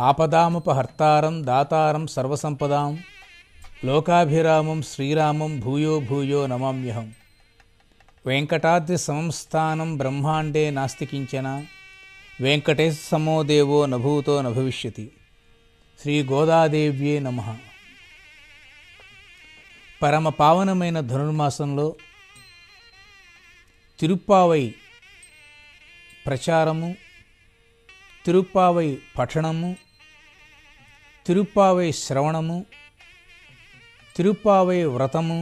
ఆపదాముపహర్తారం దాతారం సర్వసంపదాం లోకాభిరామం శ్రీరామం భూయో భూయో నమామ్యహం. వెంకటాద్రి సంస్థానం బ్రహ్మాండే నాస్తి కించన వెంకటేశ సమో దేవో నభూతో నభవిష్యతి. శ్రీ గోదాదేవ్యే నమః. పరమ పావనమైన ధనుర్మాసంలో తిరుప్పావై ప్రచారము, తిరుప్పావై పఠనము, తిరుప్పావై శ్రవణము, తిరుప్పావై వ్రతము,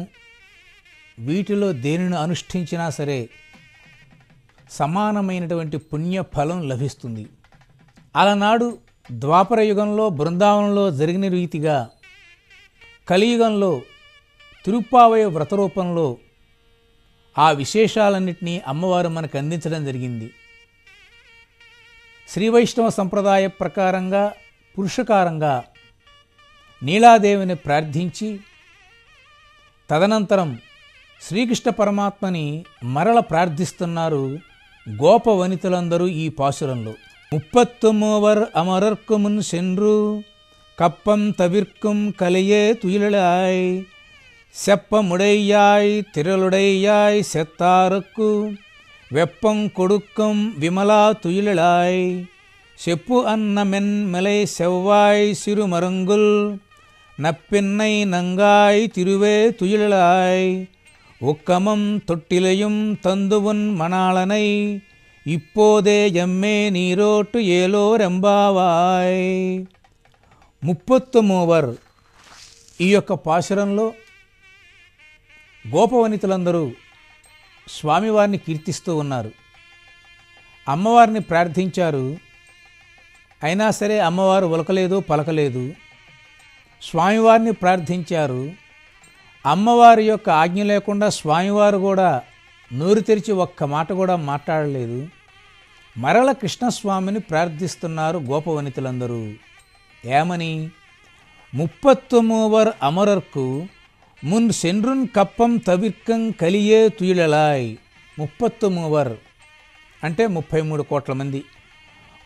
వీటిలో దేనిని అనుష్ఠించినా సరే సమానమైనటువంటి పుణ్యఫలం లభిస్తుంది. అలనాడు ద్వాపర యుగంలో బృందావనంలో జరిగిన రీతిగా కలియుగంలో తిరుప్పావై వ్రత రూపంలో ఆ విశేషాలన్నింటినీ అమ్మవారు మనకు అందించడం జరిగింది. శ్రీ వైష్ణవ సంప్రదాయ ప్రకారంగా పురుషకారంగా నీలాదేవిని ప్రార్థించి తదనంతరం శ్రీకృష్ణ పరమాత్మని మరల ప్రార్థిస్తున్నారు గోప వనితలందరూ ఈ పాసురంలో. 33 అమరర్కు మున్ సెన్రు కప్పం తవిర్కుం కలియే తుయిలాయ్ செப்பமுடையாய் திரளுடையாய் செத்தாருக்கு வெப்பம் கொடுக்கும் விமலா துயிலாய் செப்பு அன்னமென் மலை செவ்வாய் சிறுமருங்குல் நப்பின்னை நங்காய் திருவே துயிலாய் உக்கமம் தொட்டிலையும் தந்துவன் மணாளனை இப்போதே எம்மே நீரோட்டு ఏలోరెంబావాయ్. 33 ఈ యొక్క పాశురంలో గోపవనితులందరూ స్వామివారిని కీర్తిస్తూ ఉన్నారు, అమ్మవారిని ప్రార్థించారు. అయినా సరే అమ్మవారు ఉలకలేదు పలకలేదు. స్వామివారిని ప్రార్థించారు, అమ్మవారి యొక్క ఆజ్ఞ లేకుండా స్వామివారు కూడా నోరు తెరిచి ఒక్క మాట కూడా మాట్లాడలేదు. మరల కృష్ణస్వామిని ప్రార్థిస్తున్నారు గోపవనితులందరూ. ఏమని? 33 అమరర్కు మున్ సెన్రున్ కప్పం తవిర్కం కలియే తుయిలాయ్. 33 అంటే 33 కోట్ల మంది.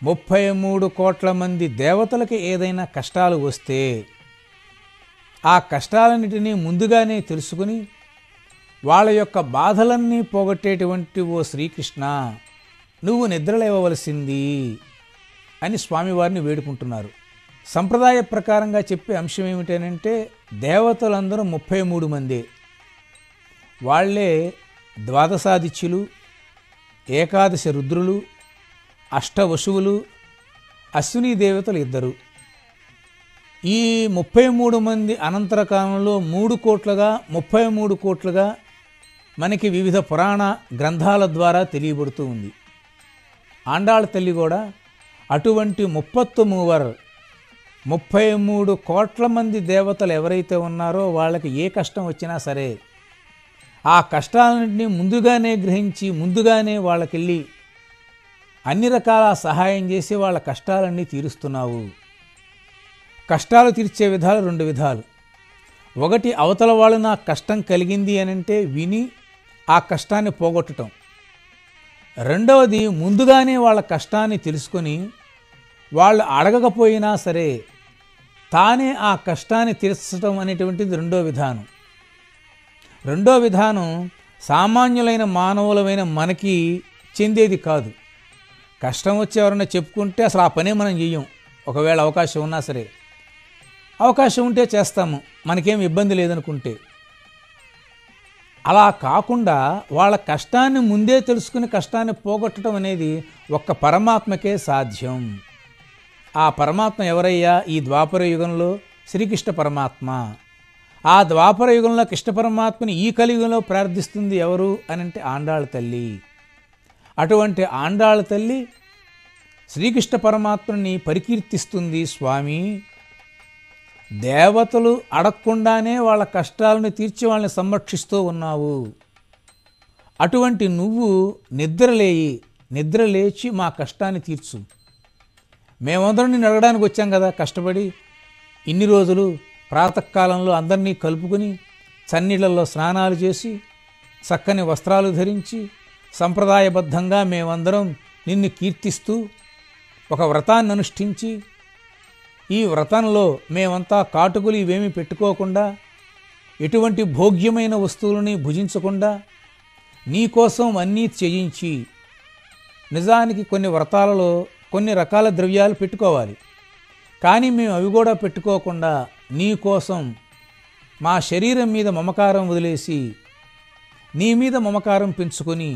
33 కోట్ల మంది దేవతలకి ఏదైనా కష్టాలు వస్తే ఆ కష్టాలన్నిటినీ ముందుగానే తెలుసుకుని వాళ్ళ యొక్క బాధలన్నీ పోగొట్టేటువంటి ఓ శ్రీకృష్ణ, నువ్వు నిద్రలేవవలసింది అని స్వామివారిని వేడుకుంటున్నారు. సంప్రదాయ ప్రకారంగా చెప్పే అంశం ఏమిటనంటే దేవతలందరూ 33 మందే. వాళ్లే ద్వాదశాదిత్యులు, ఏకాదశి రుద్రులు, అష్టవశువులు, అశ్విని దేవతలు 2. ఈ 33 మంది అనంతర కాలంలో 3 కోట్లుగా 33 కోట్లుగా మనకి వివిధ పురాణ గ్రంథాల ద్వారా తెలియబడుతూ ఉంది. ఆండాళ్ళ తల్లి కూడా అటువంటి 33 కోట్ల మంది దేవతలు ఎవరైతే ఉన్నారో వాళ్ళకి ఏ కష్టం వచ్చినా సరే ఆ కష్టాలన్నింటినీ ముందుగానే గ్రహించి ముందుగానే వాళ్ళకెళ్ళి అన్ని రకాల సహాయం చేసి వాళ్ళ కష్టాలన్నీ తీరుస్తున్నావు. కష్టాలు తీర్చే విధాలు 2 విధాలు. ఒకటి, అవతల వాళ్ళు నాకు కష్టం కలిగింది అనంటే విని ఆ కష్టాన్ని పోగొట్టడం. రెండవది, ముందుగానే వాళ్ళ కష్టాన్ని తెలుసుకొని వాళ్ళు అడగకపోయినా సరే తానే ఆ కష్టాన్ని తీర్చడం అనేటువంటిది రెండో విధానం. రెండో విధానం సామాన్యులైన మానవులమైన మనకి చెందేది కాదు. కష్టం వచ్చి ఎవరైనా చెప్పుకుంటే అసలు ఆ పనే మనం చెయ్యం. ఒకవేళ అవకాశం ఉన్నా సరే, అవకాశం ఉంటే చేస్తాము, మనకేం ఇబ్బంది లేదనుకుంటే. అలా కాకుండా వాళ్ళ కష్టాన్ని ముందే తెలుసుకుని కష్టాన్ని పోగొట్టడం అనేది ఒక్క పరమాత్మకే సాధ్యం. ఆ పరమాత్మ ఎవరయ్యా? ఈ ద్వాపర యుగంలో శ్రీకృష్ణ పరమాత్మ. ఆ ద్వాపర యుగంలో కృష్ణ పరమాత్మని ఈ కలియుగంలో ప్రార్థిస్తుంది ఎవరు అనంటే ఆండాళ్ళ తల్లి. అటువంటి ఆండాళ్ళ తల్లి శ్రీకృష్ణ పరమాత్మని పరికీర్తిస్తుంది. స్వామి, దేవతలు అడగకుండానే వాళ్ళ కష్టాలను తీర్చి వాళ్ళని సంరక్షిస్తూ ఉన్నావు. అటువంటి నువ్వు నిద్రలేచి మా కష్టాన్ని తీర్చు. మేమందరం నిన్ను అడగడానికి వచ్చాం కదా, కష్టపడి ఇన్ని రోజులు ప్రాతకాలంలో అందరినీ కలుపుకొని చన్నీళ్లలో స్నానాలు చేసి చక్కని వస్త్రాలు ధరించి సంప్రదాయబద్ధంగా మేమందరం నిన్ను కీర్తిస్తూ ఒక వ్రతాన్ని అనుష్ఠించి ఈ వ్రతంలో మేమంతా కాటుకులు ఇవేమీ పెట్టుకోకుండా, ఎటువంటి భోగ్యమైన వస్తువులని భుజించకుండా నీకోసం అన్నీ త్యజించి, నిజానికి కొన్ని వ్రతాలలో కొన్ని రకాల ద్రవ్యాలు పెట్టుకోవాలి, కానీ మేము అవి కూడా పెట్టుకోకుండా నీకోసం మా శరీరం మీద మమకారం వదిలేసి నీ మీద మమకారం పెంచుకొని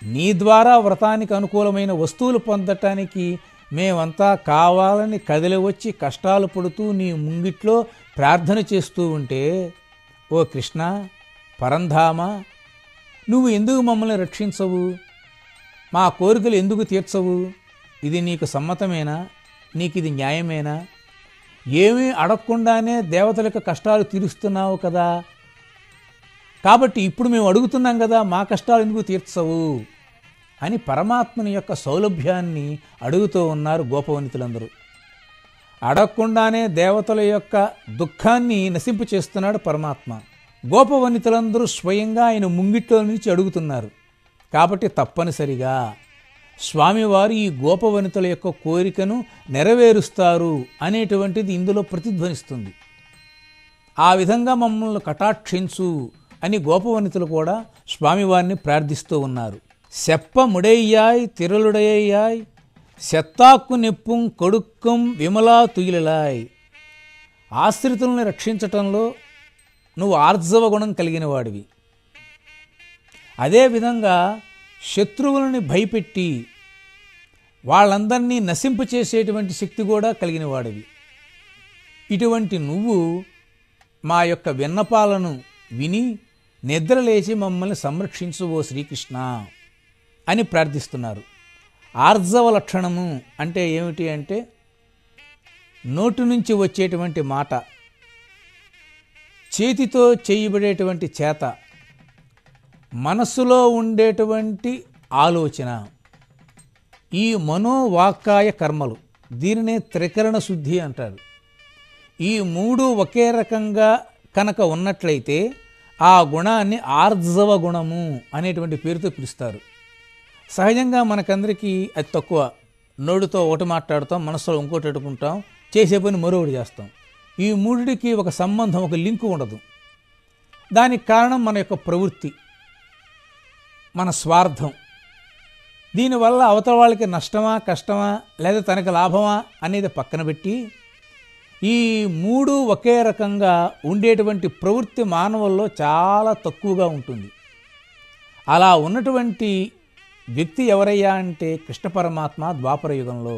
నీ ద్వారా వ్రతానికి అనుకూలమైన వస్తువులు పొందటానికి మేమంతా కావాలని కదిలి వచ్చి కష్టాలు పడుతూ నీ ముంగిట్లో ప్రార్థన చేస్తూ ఉంటే, ఓ కృష్ణ పరంధామ, నువ్వు ఎందుకు మమ్మల్ని రక్షించవు? మా కోరికలు ఎందుకు తీర్చవు? ఇది నీకు సమ్మతమేనా? నీకు ఇది న్యాయమేనా? ఏమీ అడగకుండానే దేవతలకు కష్టాలు తీరుస్తున్నావు కదా, కాబట్టి ఇప్పుడు మేము అడుగుతున్నాం కదా, మా కష్టాలు ఎందుకు తీర్చవు అని పరమాత్మని యొక్క సౌలభ్యాన్ని అడుగుతూ ఉన్నారు గోపవనితులందరూ. అడగకుండానే దేవతల యొక్క దుఃఖాన్ని నశింపు చేస్తున్నాడు పరమాత్మ. గోపవనితులందరూ స్వయంగా ఆయన ముంగిట్లో నుంచి అడుగుతున్నారు, కాబట్టి తప్పనిసరిగా స్వామివారు ఈ గోపవనితుల యొక్క కోరికను నెరవేరుస్తారు అనేటువంటిది ఇందులో ప్రతిధ్వనిస్తుంది. ఆ విధంగా మమ్మల్ని కటాక్షించు అని గోపవనితులు కూడా స్వామివారిని ప్రార్థిస్తూ ఉన్నారు. సెప్ప ముడయ్యాయ్ తిరులుడయ్యాయ్ సెత్తాక్కు నెప్పుం కొడుక్కం విమలా తుయిలాయ్. ఆశ్రితులను రక్షించటంలో నువ్వు ఆర్జవ గుణం కలిగిన వాడివి, అదేవిధంగా శత్రువులని భయపెట్టి వాళ్ళందరినీ నశింప చేసేటువంటి శక్తి కూడా కలిగిన వాడివి. ఇటువంటి నువ్వు మా యొక్క విన్నపాలను విని నిద్రలేచి మమ్మల్ని సంరక్షించు ఓ శ్రీకృష్ణ అని ప్రార్థిస్తున్నారు. ఆర్జవ లక్షణము అంటే ఏమిటి అంటే, నోటి నుంచి వచ్చేటువంటి మాట, చేతితో చేయబడేటువంటి చేత, మనస్సులో ఉండేటువంటి ఆలోచన, ఈ మనోవాక్కాయ కర్మలు, దీనినే త్రికరణ శుద్ధి అంటారు. ఈ మూడు ఒకే రకంగా కనుక ఉన్నట్లయితే ఆ గుణాన్ని ఆర్జవ గుణము అనేటువంటి పేరుతో పిలుస్తారు. సహజంగా మనకందరికీ అది తక్కువ. నోటితో ఒకటి మాట్లాడతాం, మనసులో ఇంకోటి అడుకుంటాం, చేసే పని మరొకటి చేస్తాం. ఈ మూడిటికి ఒక సంబంధం, ఒక లింకు ఉండదు. దానికి కారణం మన యొక్క ప్రవృత్తి, మన స్వార్థం. దీనివల్ల అవతల వాళ్ళకి నష్టమా కష్టమా లేదా తనకి లాభమా అనేది పక్కన పెట్టి, ఈ మూడు ఒకే రకంగా ఉండేటువంటి ప్రవృత్తి మానవుల్లో చాలా తక్కువగా ఉంటుంది. అలా ఉన్నటువంటి వ్యక్తి ఎవరయ్యా అంటే కృష్ణ పరమాత్మ ద్వాపర యుగంలో.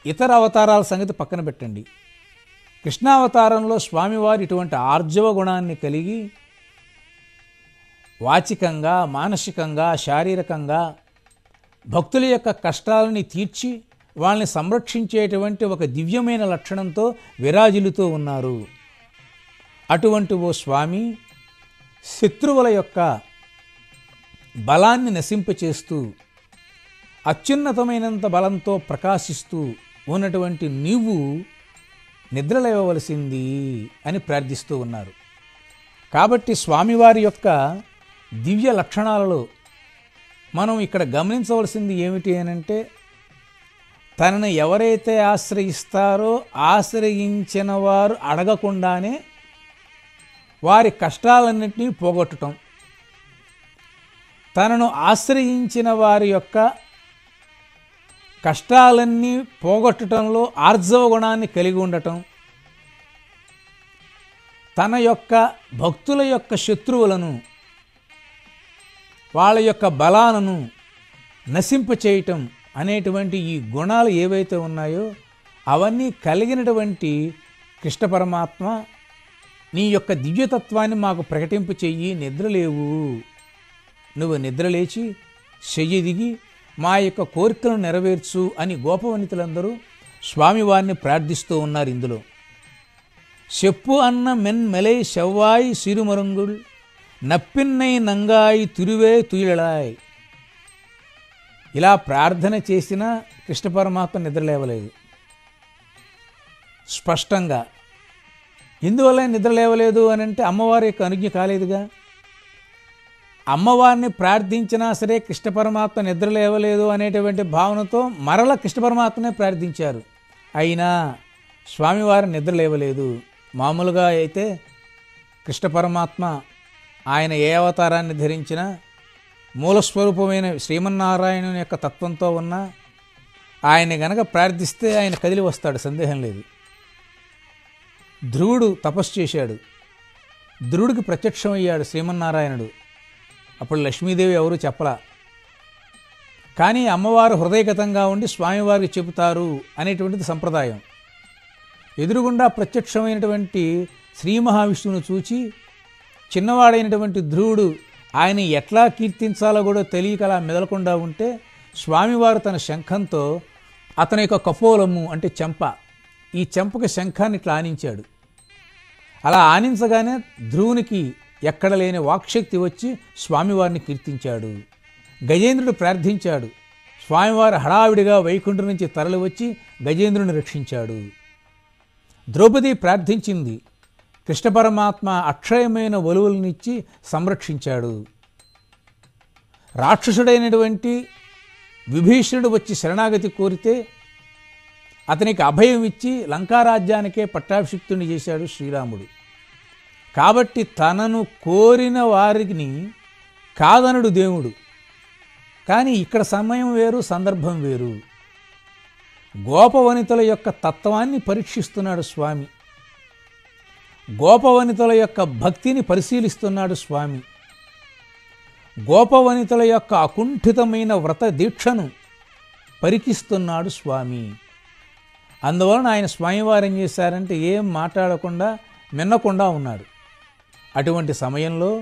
ఇతర అవతారాల సంగతి పక్కన పెట్టండి. కృష్ణావతారంలో స్వామివారు ఇటువంటి ఆర్జవ గుణాన్ని కలిగి వాచికంగా, మానసికంగా, శారీరకంగా భక్తుల యొక్క కష్టాలని తీర్చి వాళ్ళని సంరక్షించేటువంటి ఒక దివ్యమైన లక్షణంతో విరాజిల్లుతూ ఉన్నారు. అటువంటి ఓ స్వామి శత్రువుల యొక్క బలాన్ని నశింపచేస్తూ అత్యున్నతమైనంత బలంతో ప్రకాశిస్తూ ఉన్నటువంటి నీవు నిద్రలేవవలసింది అని ప్రార్థిస్తూ ఉన్నారు. కాబట్టి స్వామివారి యొక్క దివ్య లక్షణాలలో మనం ఇక్కడ గమనించవలసింది ఏమిటి అనంటే, తనను ఎవరైతే ఆశ్రయిస్తారో ఆశ్రయించిన వారు అడగకుండానే వారి కష్టాలన్నింటినీ పోగొట్టడం, తనను ఆశ్రయించిన వారి యొక్క కష్టాలన్నీ పోగొట్టడంలో ఆర్జవ గుణాన్ని కలిగి ఉండటం, తన యొక్క భక్తుల యొక్క శత్రువులను, వాళ్ళ యొక్క బలాలను నశింపచేయటం అనేటువంటి ఈ గుణాలు ఏవైతే ఉన్నాయో అవన్నీ కలిగినటువంటి కృష్ణ పరమాత్మ, నీ యొక్క దివ్యతత్వాన్ని మాకు ప్రకటింపు చెయ్యి, నిద్రలేవు, నువ్వు నిద్రలేచి చెయ్యి దిగి మా యొక్క కోరికలను నెరవేర్చు అని గోపవనితులందరూ స్వామివారిని ప్రార్థిస్తూ ఉన్నారు. ఇందులో చెప్పు అన్న మెన్ మెలై చెవ్వాయి సిరుమరుంగుల్ నప్పిన్నై నంగాయి తిరువే తుయిలాయ్. ఇలా ప్రార్థన చేసినా కృష్ణ పరమాత్మ నిద్రలేవలేదు. స్పష్టంగా ఎందువల్ల నిద్రలేవలేదు అని అంటే అమ్మవారి యొక్క అనుజ్ఞ కాలేదుగా. అమ్మవారిని ప్రార్థించినా సరే కృష్ణ పరమాత్మ నిద్రలేవలేదు అనేటువంటి భావనతో మరల కృష్ణ పరమాత్మనే ప్రార్థించారు. అయినా స్వామివారు నిద్ర లేవలేదు. మామూలుగా అయితే కృష్ణ పరమాత్మ ఆయన ఏ అవతారాన్ని ధరించినా మూలస్వరూపమైన శ్రీమన్నారాయణుని యొక్క తత్వంతో ఉన్న ఆయన గనక ప్రార్థిస్తే ఆయన కదిలి వస్తాడు, సందేహం లేదు. ధ్రువుడు తపస్సు చేశాడు, ధ్రువుడికి ప్రత్యక్షమయ్యాడు శ్రీమన్నారాయణుడు. అప్పుడు లక్ష్మీదేవి ఎవరు చెప్పలా, కానీ అమ్మవారు హృదయగతంగా ఉండి స్వామివారికి చెబుతారు అనేటువంటిది సంప్రదాయం. ఎదురుగుండా ప్రత్యక్షమైనటువంటి శ్రీ మహావిష్ణువును చూచి చిన్నవాడైనటువంటి ధ్రువుడు ఆయన ఎట్లా కీర్తించాలో కూడా తెలియక అలా మెదలకుండా ఉంటే స్వామివారు తన శంఖంతో అతని యొక్క కపోలము అంటే చెంప, ఈ చెంపకి శంఖాన్ని ఇట్లా ఆనించాడు. అలా ఆనించగానే ధ్రువునికి ఎక్కడ లేని వాక్శక్తి వచ్చి స్వామివారిని కీర్తించాడు. గజేంద్రుడు ప్రార్థించాడు, స్వామివారు హడావిడిగా వైకుంఠం నుంచి తరలి వచ్చి గజేంద్రుని రక్షించాడు. ద్రౌపది ప్రార్థించింది, కృష్ణ పరమాత్మ అక్షయమైన ఒలువలనిచ్చి సంరక్షించాడు. రాక్షసుడైనటువంటి విభీషణుడు వచ్చి శరణాగతి కోరితే అతనికి అభయం ఇచ్చి లంకారాజ్యానికే పట్టాభిషిక్తుని చేశాడు శ్రీరాముడు. కాబట్టి తనను కోరిన వారిని కాదనడు దేవుడు. కానీ ఇక్కడ సమయం వేరు, సందర్భం వేరు. గోపవనితల యొక్క తత్వాన్ని పరీక్షిస్తున్నాడు స్వామి, గోపవనితల యొక్క భక్తిని పరిశీలిస్తున్నాడు స్వామి, గోపవనితల యొక్క అకుంఠితమైన వ్రత దీక్షను పరికిస్తున్నాడు స్వామి. అందువలన ఆయన స్వామివారు ఏం చేశారంటే ఏం మాట్లాడకుండా మిన్నకుండా ఉన్నాడు. అటువంటి సమయంలో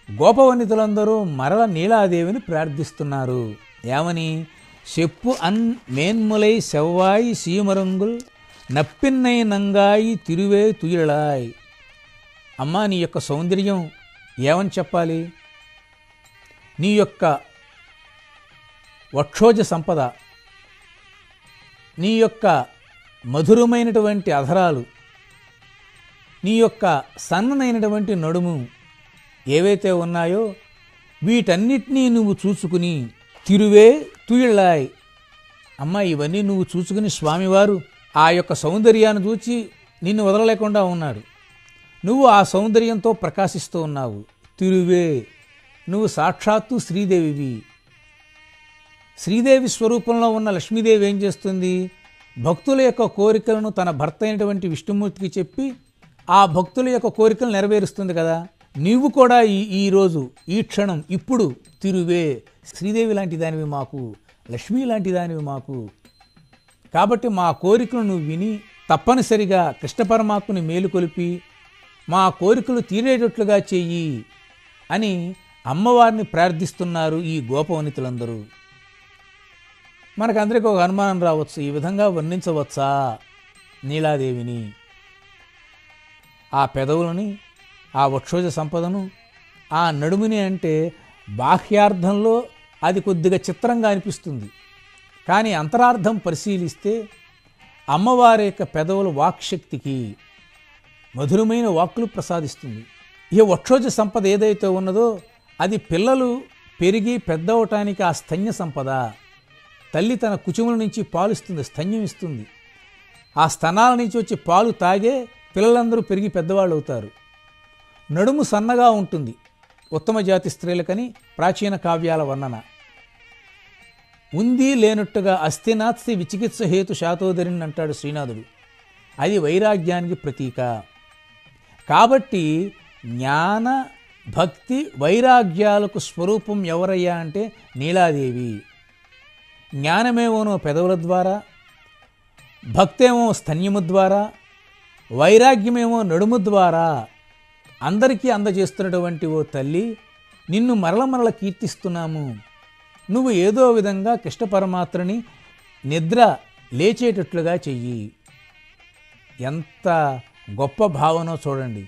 గోపవనితులందరూ మరల నీలాదేవిని ప్రార్థిస్తున్నారు. ఏమని? చెప్పు అన్ మేన్ములై సెవ్వాయి సీమరంగుల్ నప్పిన్నై నంగాయి తిరువే తుయిలాయ్. అమ్మా, నీ యొక్క సౌందర్యం ఏమని చెప్పాలి? నీ యొక్క వక్షోజ సంపద, నీ యొక్క మధురమైనటువంటి అధరాలు, నీ యొక్క సన్ననైనటువంటి నడుము ఏవైతే ఉన్నాయో వీటన్నిటినీ నువ్వు చూసుకుని తిరువే తుయిలాయ్. అమ్మా, ఇవన్నీ నువ్వు చూసుకుని స్వామివారు ఆ యొక్క సౌందర్యాన్ని చూచి నిన్ను వదలలేకుండా ఉన్నాడు. నువ్వు ఆ సౌందర్యంతో ప్రకాశిస్తూ ఉన్నావు. తిరువే, నువ్వు సాక్షాత్తు శ్రీదేవివి. శ్రీదేవి స్వరూపంలో ఉన్న లక్ష్మీదేవి ఏం చేస్తుంది? భక్తుల యొక్క కోరికలను తన భర్త అయినటువంటి విష్ణుమూర్తికి చెప్పి ఆ భక్తుల యొక్క కోరికలు నెరవేరుస్తుంది కదా. నీవు కూడా ఈరోజు ఈ క్షణం ఇప్పుడు తిరువే, శ్రీదేవి లాంటి దానివి మాకు, లక్ష్మీ లాంటి దానివి మాకు. కాబట్టి మా కోరికలు నువ్వు విని తప్పనిసరిగా కృష్ణ పరమాత్మని మేలుకొలిపి మా కోరికలు తీరేటట్లుగా చెయ్యి అని అమ్మవారిని ప్రార్థిస్తున్నారు ఈ గోపవనితులందరూ. మనకందరికీ ఒక అనుమానం రావచ్చు, ఈ విధంగా వర్ణించవచ్చా నీలాదేవిని? ఆ పెదవులని, ఆ వక్షోజ సంపదను, ఆ నడుముని అంటే బాహ్యార్థంలో అది కొద్దిగా చిత్రంగా అనిపిస్తుంది. కానీ అంతరార్థం పరిశీలిస్తే అమ్మవారి యొక్క పెదవుల వాక్శక్తికి మధురమైన వాక్కులు ప్రసాదిస్తుంది. ఈ వక్షోజ సంపద ఏదైతే ఉన్నదో అది పిల్లలు పెరిగి పెద్దవటానికి ఆ స్తన్య సంపద. తల్లి తన కుచుముల నుంచి పాలిస్తుంది, స్తన్యం ఇస్తుంది. ఆ స్తనాల నుంచి వచ్చి పాలు తాగే పిల్లలందరూ పెరిగి పెద్దవాళ్ళు అవుతారు. నడుము సన్నగా ఉంటుంది ఉత్తమ జాతి స్త్రీలకని ప్రాచీన కావ్యాల వర్ణన. ఉంది లేనట్టుగా అస్థినాస్తి విచికిత్స హేతు శాతోదరిని అంటాడు శ్రీనాథుడు. అది వైరాగ్యానికి ప్రతీక. కాబట్టి జ్ఞాన భక్తి వైరాగ్యాలకు స్వరూపం ఎవరయ్యా అంటే నీలాదేవి. జ్ఞానమేమోనో పెదవుల ద్వారా, భక్తేమో స్తన్యము ద్వారా, వైరాగ్యమేమో నడుము ద్వారా అందరికీ అందజేస్తున్నటువంటి ఓ తల్లి, నిన్ను మరల కీర్తిస్తున్నాము. నువ్వు ఏదో విధంగా కృష్ణ పరమాత్మని నిద్ర లేచేటట్లుగా చెయ్యి. ఎంత గొప్ప భావనో చూడండి.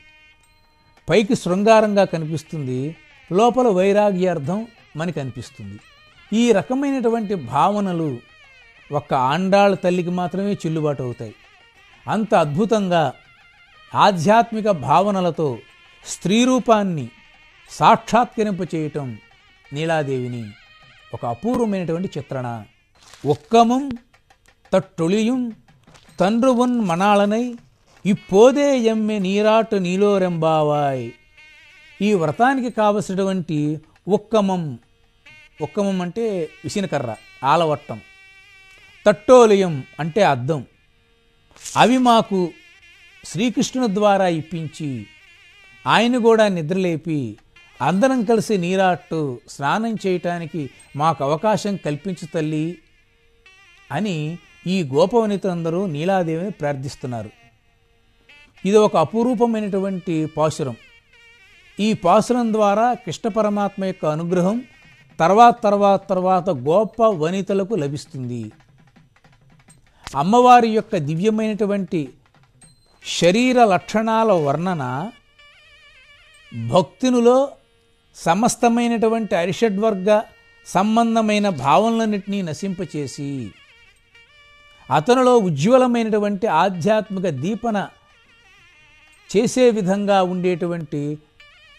పైకి శృంగారంగా కనిపిస్తుంది, లోపల వైరాగ్యార్థం మనకి అనిపిస్తుంది. ఈ రకమైనటువంటి భావనలు ఒక్క ఆండాళ్ళ తల్లికి మాత్రమే చెల్లుబాటు అవుతాయి. అంత అద్భుతంగా ఆధ్యాత్మిక భావనలతో స్త్రీ రూపాన్ని సాక్షాత్కరింపచేయటం నీలాదేవిని ఒక అపూర్వమైనటువంటి చిత్రణ. ఒక్కముం తట్టొళియుం தன்றுவன் மணாளனை இப்போదే ఎమ్మె నీరాటు నీలోరెంబావాయ్. ఈ వ్రతానికి కావలసినటువంటి ఉక్కమం, ఉక్కమం అంటే విసినకర్ర, ఆలవట్టం, తట్టోలయం అంటే అద్దం, అవి మాకు శ్రీకృష్ణుని ద్వారా ఇప్పించి ఆయన కూడా నిద్రలేపి అందరం కలిసి నీరాట్టు స్నానం చేయటానికి మాకు అవకాశం కల్పించు తల్లి అని ఈ గోపవనితులందరూ నీలాదేవిని ప్రార్థిస్తున్నారు. ఇది ఒక అపురూపమైనటువంటి పాశురం. ఈ పాశురం ద్వారా కృష్ణ పరమాత్మ యొక్క అనుగ్రహం తర్వాత గోప వనితలకు లభిస్తుంది. అమ్మవారి యొక్క దివ్యమైనటువంటి శరీర లక్షణాల వర్ణన భక్తునిలో సమస్తమైనటువంటి అరిషడ్వర్గ సంబంధమైన భావనలన్నింటినీ నశింపచేసి అతనిలో ఉజ్వలమైనటువంటి ఆధ్యాత్మిక దీపన చేసే విధంగా ఉండేటువంటి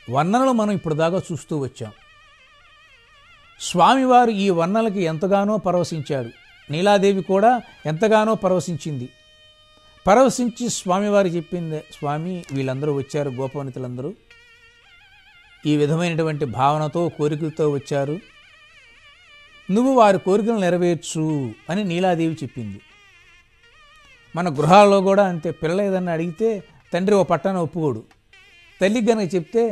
వర్ణనలు మనం ఇప్పుడు దాకా చూస్తూ వచ్చాం. స్వామివారు ఈ వర్ణనలకి ఎంతగానో పరవశించాడు. నీలాదేవి కూడా ఎంతగానో పరవశించింది. పరవశించి స్వామివారు చెప్పింది, స్వామి వీళ్ళందరూ వచ్చారు, గోపవనితులందరూ ఈ విధమైనటువంటి భావనతో కోరికలతో వచ్చారు, నువ్వు వారి కోరికలు నెరవేర్చు అని నీలాదేవి చెప్పింది. మన గృహాల్లో కూడా అంతే, పిల్ల ఏదన్నా అడిగితే తండ్రి ఓ పట్టాన ఒప్పుకోడు. తల్లికి గనక చెప్తే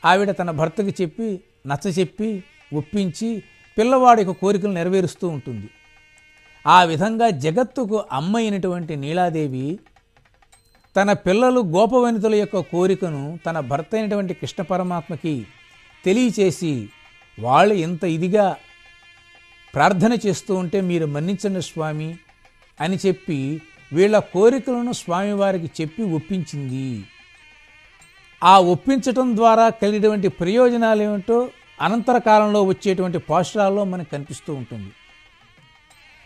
ఆవిడ తన భర్తకి చెప్పి నచ్చచెప్పి ఒప్పించి పిల్లవాడి యొక్క కోరికలు నెరవేరుస్తూ ఉంటుంది. ఆ విధంగా జగత్తుకు అమ్మ అయినటువంటి నీలాదేవి తన పిల్లలు గోపవనితుల యొక్క కోరికను తన భర్త అయినటువంటి కృష్ణ పరమాత్మకి తెలియచేసి వాళ్ళు ఇంత ఇదిగా ప్రార్థన చేస్తూ ఉంటే మీరు మన్నించండి స్వామి అని చెప్పి వీళ్ళ కోరికలను స్వామివారికి చెప్పి ఒప్పించింది. ఆ ఒప్పించటం ద్వారా కలిగినటువంటి ప్రయోజనాలు ఏమిటో అనంతర కాలంలో వచ్చేటువంటి పాశురాల్లో మనకు కనిపిస్తూ ఉంటుంది.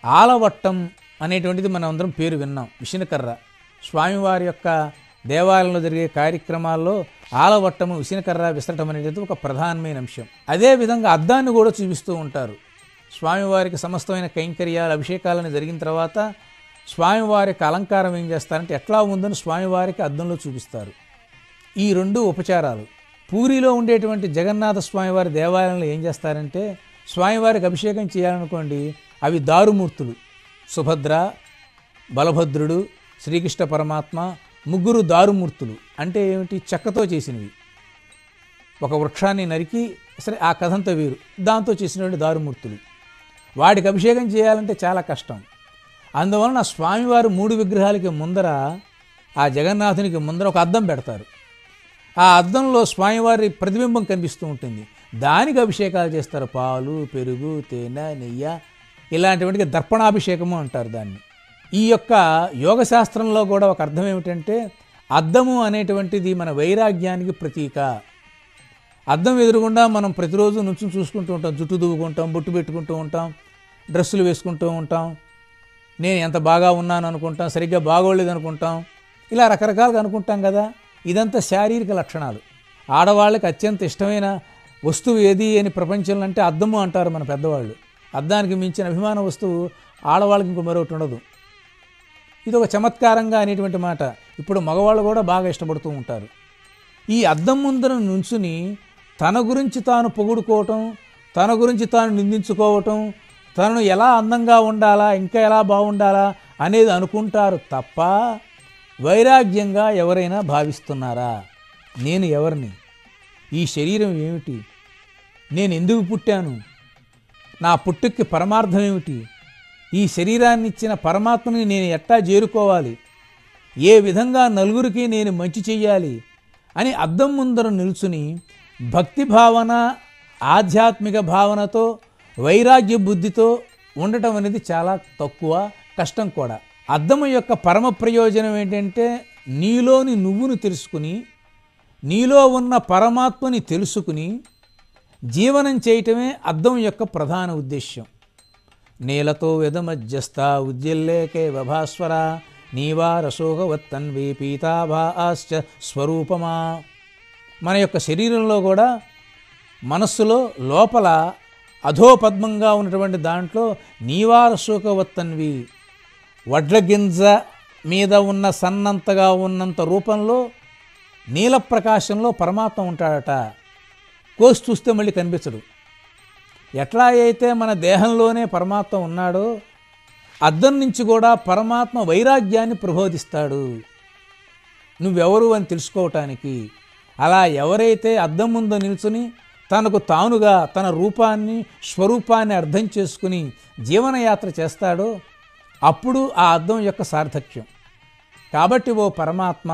ఆలవట్టం అనేటువంటిది మనం అందరం పేరు విన్నాం. విసినకర్ర స్వామివారి యొక్క దేవాలయంలో జరిగే కార్యక్రమాల్లో ఆలవట్టము, విసినకర్ర విసరటం అనేది ఒక ప్రధానమైన అంశం. అదేవిధంగా అద్దాన్ని కూడా చూపిస్తూ ఉంటారు. స్వామివారికి సమస్తమైన కైంకర్యాలు అభిషేకాలను జరిగిన తర్వాత స్వామివారికి అలంకారం ఏం చేస్తారంటే ఎట్లా ఉందని స్వామివారికి అద్దంలో చూపిస్తారు. ఈ రెండు ఉపచారాలు. పూరిలో ఉండేటువంటి జగన్నాథ స్వామివారి దేవాలయంలో ఏం చేస్తారంటే స్వామివారికి అభిషేకం చేయాలనుకోండి, అవి దారుమూర్తులు, సుభద్ర, బలభద్రుడు, శ్రీకృష్ణ పరమాత్మ, ముగ్గురు దారుమూర్తులు. అంటే ఏమిటి? చెక్కతో చేసినవి. ఒక వృక్షాన్ని నరికి, సరే ఆ కథంతా వేరు, దాంతో చేసినటువంటి దారుమూర్తులు. వాటికి అభిషేకం చేయాలంటే చాలా కష్టం. అందువలన స్వామివారు 3 విగ్రహాలకి ముందర, ఆ జగన్నాథునికి ముందర ఒక అద్దం పెడతారు. ఆ అద్దంలో స్వామివారి ప్రతిబింబం కనిపిస్తూ ఉంటుంది. దానికి అభిషేకాలు చేస్తారు. పాలు, పెరుగు, తేనె, నెయ్యి ఇలాంటివాటికి దర్పణాభిషేకము అంటారు దాన్ని. ఈ యొక్క యోగశాస్త్రంలో కూడా ఒక అర్థం ఏమిటంటే అద్దము అనేటువంటిది మన వైరాగ్యానికి ప్రతీక. అద్దం ఎదురుగుండా మనం ప్రతిరోజు నుంచి చూసుకుంటూ ఉంటాం, జుట్టు దువ్వుకుంటాం, బొట్టు పెట్టుకుంటూ ఉంటాం, డ్రెస్సులు వేసుకుంటూ ఉంటాం, నేను ఎంత బాగా ఉన్నాను అనుకుంటాం, సరిగ్గా బాగోలేదు అనుకుంటాం, ఇలా రకరకాలుగా అనుకుంటాం కదా. ఇదంతా శారీరక లక్షణాలు. ఆడవాళ్ళకి అత్యంత ఇష్టమైన వస్తువు ఏది అని ప్రపంచంలో అంటే అద్దము అంటారు మన పెద్దవాళ్ళు. అద్దానికి మించిన అభిమాన వస్తువు ఆడవాళ్ళకి ఇంకో మరొకటి ఉండదు. ఇది ఒక చమత్కారంగా అనేటువంటి మాట ఇప్పుడు మగవాళ్ళు కూడా బాగా ఇష్టపడుతూ ఉంటారు. ఈ అద్దం ముందర నుంచుని తన గురించి తాను పొగుడుకోవటం, తన గురించి తాను నిందించుకోవటం, తనను ఎలా అందంగా ఉండాలా, ఇంకా ఎలా బాగుండాలా అనేది అనుకుంటారు తప్ప వైరాగ్యంగా ఎవరైనా భావిస్తున్నారా? నేను ఎవరిని? ఈ శరీరం ఏమిటి? నేను ఎందుకు పుట్టాను? నా పుట్టుకి పరమార్థం ఏమిటి? ఈ శరీరాన్ని ఇచ్చిన పరమాత్మని నేను ఎట్టా చేరుకోవాలి? ఏ విధంగా నలుగురికి నేను మంచి చెయ్యాలి అని అద్దం ముందర నిల్చుని భక్తి భావన, ఆధ్యాత్మిక భావనతో, వైరాగ్య బుద్ధితో ఉండటం అనేది చాలా తక్కువ, కష్టం కూడా. అద్దము యొక్క పరమ ప్రయోజనం ఏంటంటే నీలోని నువ్వును తెలుసుకుని, నీలో ఉన్న పరమాత్మని తెలుసుకుని జీవనం చేయటమే అద్దం యొక్క ప్రధాన ఉద్దేశ్యం. నీలతో యదమధ్యస్థ ఉజ్జల్లేకే వభాస్వర నీవా రసోగవత్తన్వే పీతాభాశ్చ స్వరూపమా. మన యొక్క శరీరంలో కూడా మనస్సులో లోపల అధోపద్మంగా ఉన్నటువంటి దాంట్లో నీవా రసోగవత్తన్వి, వడ్ల గింజ మీద ఉన్న సన్నంతగా ఉన్నంత రూపంలో నీలప్రకాశంలో పరమాత్మ ఉంటాడట. కోసి చూస్తే మళ్ళీ కనిపించడు. ఎట్లా అయితే మన దేహంలోనే పరమాత్మ ఉన్నాడో అద్దం నుంచి కూడా పరమాత్మ వైరాగ్యాన్ని ప్రబోధిస్తాడు నువ్వెవరు అని తెలుసుకోవటానికి. అలా ఎవరైతే అద్దం ముందు నిల్చుని తనకు తానుగా తన రూపాన్ని స్వరూపాన్ని అర్థం చేసుకుని జీవనయాత్ర చేస్తాడో అప్పుడు ఆ అద్దం యొక్క సార్థక్యం. కాబట్టి ఓ పరమాత్మ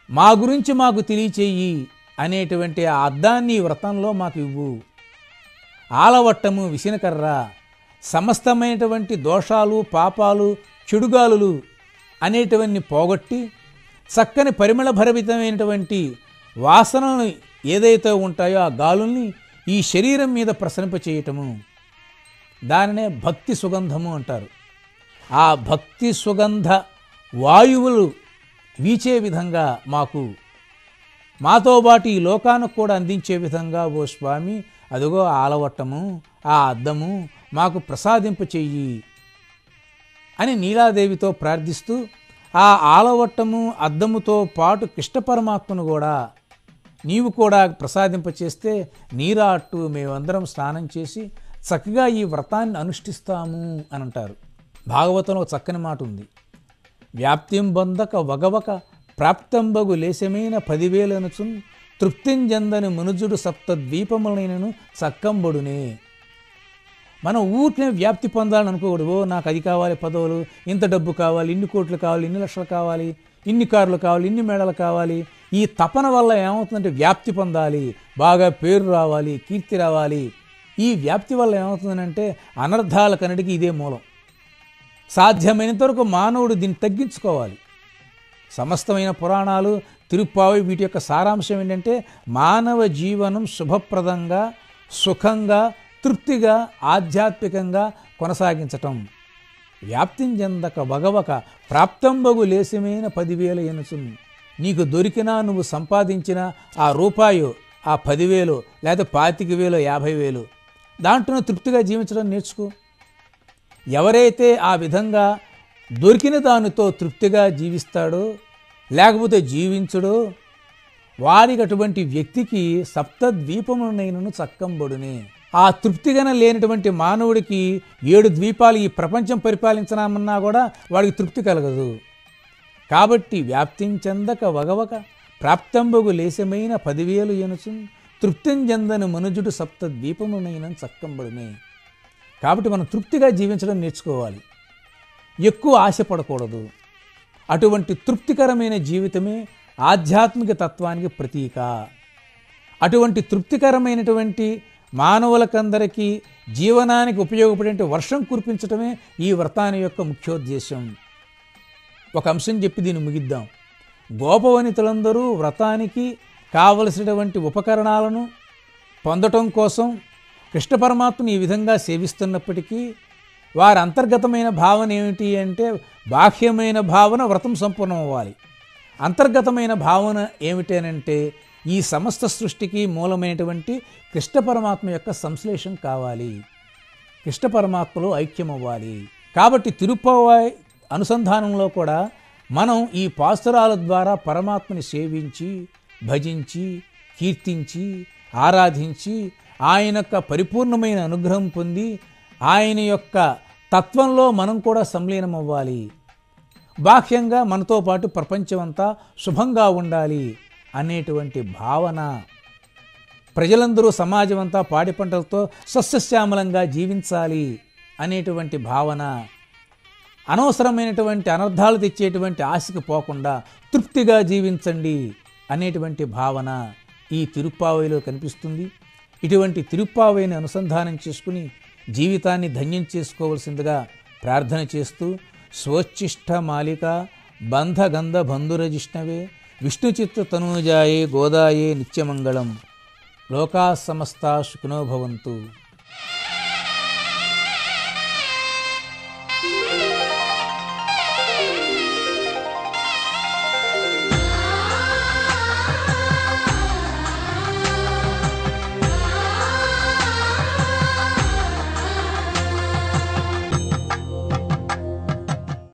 మా గురించి మాకు తెలియచేయి అనేటువంటి ఆ అద్దాన్ని వ్రతంలో మాకు ఇవ్వు. ఆలవట్టము విసినకర్ర సమస్తమైనటువంటి దోషాలు పాపాలు చెడుగాలులు అనేటివన్నీ పోగొట్టి చక్కని పరిమళభరితమైనటువంటి వాసనలు ఏదైతే ఉంటాయో ఆ గాలుల్ని ఈ శరీరం మీద ప్రసరింపచేయటము, దానినే భక్తి సుగంధము అంటారు. ఆ భక్తి సుగంధ వాయువులు వీచే విధంగా మాతో పాటు ఈ లోకానికి కూడా అందించే విధంగా ఓ స్వామి అదిగో ఆలవట్టము ఆ అద్దము మాకు ప్రసాదింప చెయ్యి అని నీలాదేవితో ప్రార్థిస్తూ ఆ ఆలవట్టము అద్దముతో పాటు కృష్ణ పరమాత్మను కూడా నీవు కూడా ప్రసాదింపచేస్తే నీరాట్టు మేమందరం స్నానం చేసి చక్కగా ఈ వ్రతాన్ని అనుష్ఠిస్తాము అని అంటారు. భాగవతంలో చక్కని మాట ఉంది. వ్యాప్తిం బంధక వగవక ప్రాప్తంబగు లేశమైన 10,000 తృప్తింజందని మనుజుడు సప్తద్వీపములైనను చక్కంబడునే. మనం ఊరినే వ్యాప్తి పొందాలని అనుకోకూడదు. నాకు అది కావాలి, పదవులు, ఇంత డబ్బు కావాలి, ఇన్ని కోట్లు కావాలి, ఇన్ని లక్షలు కావాలి, ఇన్ని కార్లు కావాలి, ఇన్ని మేడలు కావాలి. ఈ తపన వల్ల ఏమవుతుందంటే వ్యాప్తి పొందాలి, బాగా పేరు రావాలి, కీర్తి రావాలి. ఈ వ్యాప్తి వల్ల ఏమవుతుందంటే అనర్థాలకన్నిటికీ ఇదే మూలం. సాధ్యమైనంత వరకు మానవుడు దీన్ని తగ్గించుకోవాలి. సమస్తమైన పురాణాలు తిరుప్పావి వీటి యొక్క సారాంశం ఏంటంటే మానవ జీవనం శుభప్రదంగా సుఖంగా తృప్తిగా ఆధ్యాత్మికంగా కొనసాగించటం. వ్యాప్తిం చెందక వగవక ప్రాప్తంబగు లేశమైన 10,000 నీకు దొరికినా నువ్వు సంపాదించిన ఆ రూపాయో ఆ 10,000 లేదా 25,000 50,000 దాంట్లో తృప్తిగా జీవించడం నేర్చుకో. ఎవరైతే ఆ విధంగా దొరికిన దానితో తృప్తిగా జీవిస్తాడో లేకపోతే జీవించడో వారికి అటువంటి వ్యక్తికి సప్తద్వీపములైనను చక్కంబడునే. ఆ తృప్తిగానే లేనటువంటి మానవుడికి 7 ద్వీపాలు ఈ ప్రపంచం పరిపాలించనామన్నా కూడా వాడికి తృప్తి కలగదు. కాబట్టి వ్యాప్తిం చెందక వగవక ప్రాప్తంబగు లేశమైన 10,000 తృప్తింజందని మనుజుడు సప్తద్వీపములైన చక్కంబడునే. కాబట్టి మనం తృప్తిగా జీవించడం నేర్చుకోవాలి, ఎక్కువ ఆశపడకూడదు. అటువంటి తృప్తికరమైన జీవితమే ఆధ్యాత్మిక తత్వానికి ప్రతీక. అటువంటి తృప్తికరమైనటువంటి మానవులకందరికీ జీవనానికి ఉపయోగపడే వర్షం కురిపించడమే ఈ వ్రతాన్ని యొక్క ముఖ్యోద్దేశం. ఒక అంశం చెప్పి దీన్ని ముగిద్దాం. గోపవనితులందరూ వ్రతానికి కావలసినటువంటి ఉపకరణాలను పొందటం కోసం కృష్ణ పరమాత్మని ఈ విధంగా సేవిస్తున్నప్పటికీ వారి అంతర్గతమైన భావన ఏమిటి అంటే బాహ్యమైన భావన వ్రతం సంపూర్ణం అవ్వాలి. అంతర్గతమైన భావన ఏమిటనంటే ఈ సమస్త సృష్టికి మూలమైనటువంటి కృష్ణ పరమాత్మ యొక్క సంశ్లేషం కావాలి, కృష్ణ పరమాత్మలో ఐక్యం అవ్వాలి. కాబట్టి తిరుప్పావై అనుసంధానంలో కూడా మనం ఈ పాసురాల ద్వారా పరమాత్మని సేవించి భజించి కీర్తించి ఆరాధించి ఆయన యొక్క పరిపూర్ణమైన అనుగ్రహం పొంది ఆయన యొక్క తత్వంలో మనం కూడా సంలీనం అవ్వాలి. బాహ్యంగా మనతో పాటు ప్రపంచమంతా శుభంగా ఉండాలి అనేటువంటి భావన, ప్రజలందరూ సమాజం అంతా పాడి పంటలతో సస్యశ్యామలంగా జీవించాలి అనేటువంటి భావన, అనవసరమైనటువంటి అనర్థాలు తెచ్చేటువంటి ఆశకు పోకుండా తృప్తిగా జీవించండి అనేటువంటి భావన ఈ తిరుప్పావైలో కనిపిస్తుంది. ఇటువంటి తిరుప్పావైని అనుసంధానం చేసుకుని జీవితాన్ని ధన్యం చేసుకోవలసిందిగా ప్రార్థన చేస్తూ స్వోచ్ఛిష్ట మాలిక బంధగంధ బంధురజిష్ణవే విష్ణుచిత్త తనూజాయే గోదాయే నిత్యమంగళం. లోకా సమస్తా సుఖినో భవంతు.